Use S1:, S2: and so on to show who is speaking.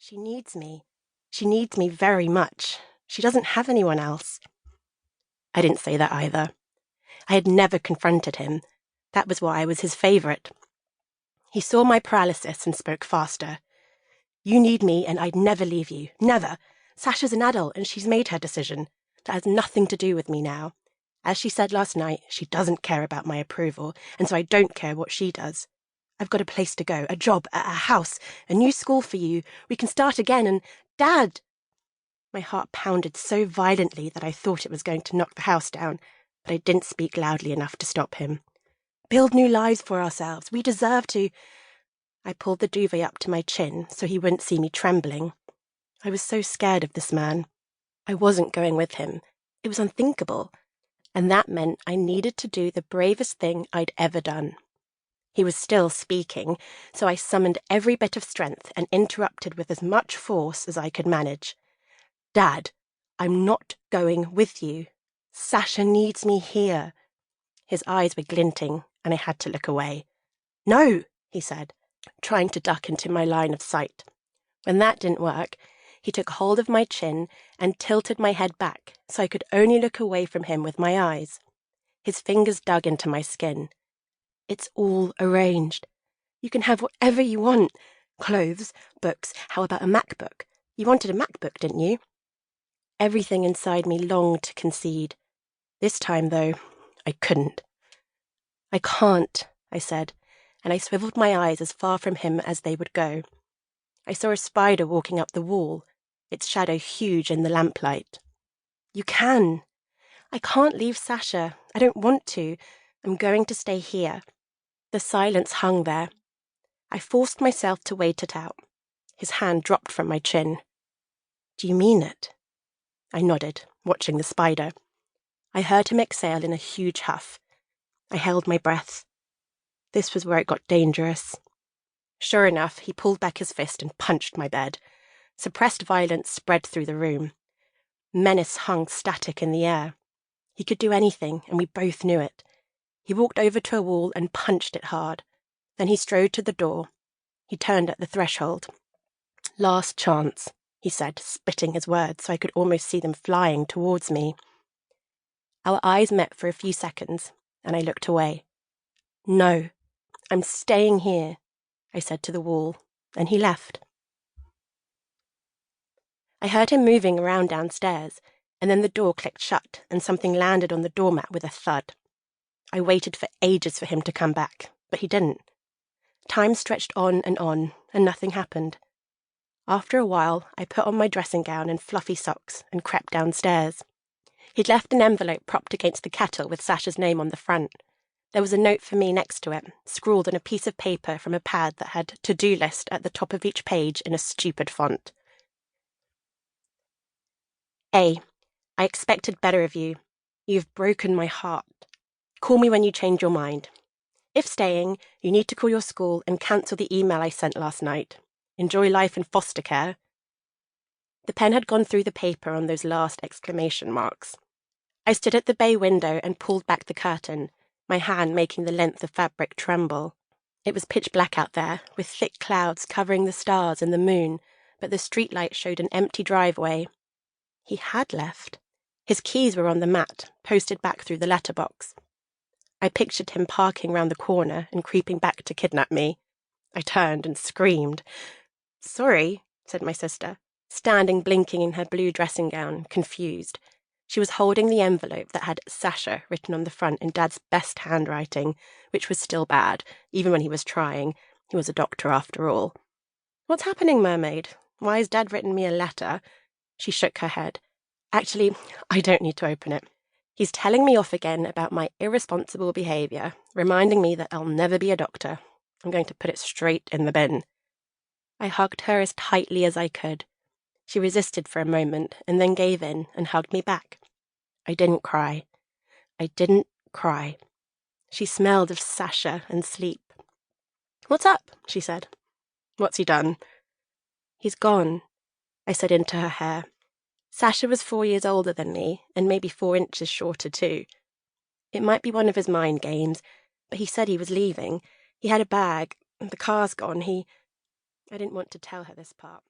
S1: She needs me. She needs me very much. She doesn't have anyone else. I didn't say that either. I had never confronted him. That was why I was his favourite. He saw my paralysis and spoke faster. You need me and I'd never leave you. Never. Sasha's an adult and she's made her decision. That has nothing to do with me now. As she said last night, she doesn't care about my approval, and so I don't care what she does. I've got a place to go, a job, a house, a new school for you. We can start again and... Dad! My heart pounded so violently that I thought it was going to knock the house down, but I didn't speak loudly enough to stop him. Build new lives for ourselves. We deserve to... I pulled the duvet up to my chin so he wouldn't see me trembling. I was so scared of this man. I wasn't going with him. It was unthinkable. And that meant I needed to do the bravest thing I'd ever done. He was still speaking, so I summoned every bit of strength and interrupted with as much force as I could manage. Dad, I'm not going with you. Sasha needs me here. His eyes were glinting, and I had to look away. No, he said, trying to duck into my line of sight. When that didn't work, he took hold of my chin and tilted my head back so I could only look away from him with my eyes. His fingers dug into my skin. It's all arranged. You can have whatever you want. Clothes, books, how about a MacBook? You wanted a MacBook, didn't you? Everything inside me longed to concede. This time, though, I couldn't. I can't, I said, and I swiveled my eyes as far from him as they would go. I saw a spider walking up the wall, its shadow huge in the lamplight. You can. I can't leave Sasha. I don't want to. I'm going to stay here. The silence hung there. I forced myself to wait it out. His hand dropped from my chin. Do you mean it? I nodded, watching the spider. I heard him exhale in a huge huff. I held my breath. This was where it got dangerous. Sure enough, he pulled back his fist and punched my bed. Suppressed violence spread through the room. Menace hung static in the air. He could do anything, and we both knew it. He walked over to a wall and punched it hard. Then he strode to the door. He turned at the threshold. Last chance, he said, spitting his words so I could almost see them flying towards me. Our eyes met for a few seconds, and I looked away. No, I'm staying here, I said to the wall, and he left. I heard him moving around downstairs, and then the door clicked shut and something landed on the doormat with a thud. I waited for ages for him to come back, but he didn't. Time stretched on, and nothing happened. After a while, I put on my dressing gown and fluffy socks and crept downstairs. He'd left an envelope propped against the kettle with Sasha's name on the front. There was a note for me next to it, scrawled on a piece of paper from a pad that had to-do list at the top of each page in a stupid font. A. I expected better of you. You've broken my heart. Call me when you change your mind. If staying, you need to call your school and cancel the email I sent last night. Enjoy life in foster care. The pen had gone through the paper on those last exclamation marks. I stood at the bay window and pulled back the curtain, my hand making the length of fabric tremble. It was pitch black out there, with thick clouds covering the stars and the moon, but the streetlight showed an empty driveway. He had left. His keys were on the mat, posted back through the letterbox. I pictured him parking round the corner and creeping back to kidnap me. I turned and screamed. Sorry, said my sister, standing blinking in her blue dressing gown, confused. She was holding the envelope that had Sasha written on the front in Dad's best handwriting, which was still bad, even when he was trying. He was a doctor after all. What's happening, mermaid? Why has Dad written me a letter? She shook her head. Actually, I don't need to open it. He's telling me off again about my irresponsible behaviour, reminding me that I'll never be a doctor. I'm going to put it straight in the bin. I hugged her as tightly as I could. She resisted for a moment and then gave in and hugged me back. I didn't cry. I didn't cry. She smelled of Sasha and sleep. What's up? She said. What's he done? He's gone, I said into her hair. Sasha was 4 years older than me, and maybe 4 inches shorter too. It might be one of his mind games, but he said he was leaving. He had a bag. The car's gone. I didn't want to tell her this part.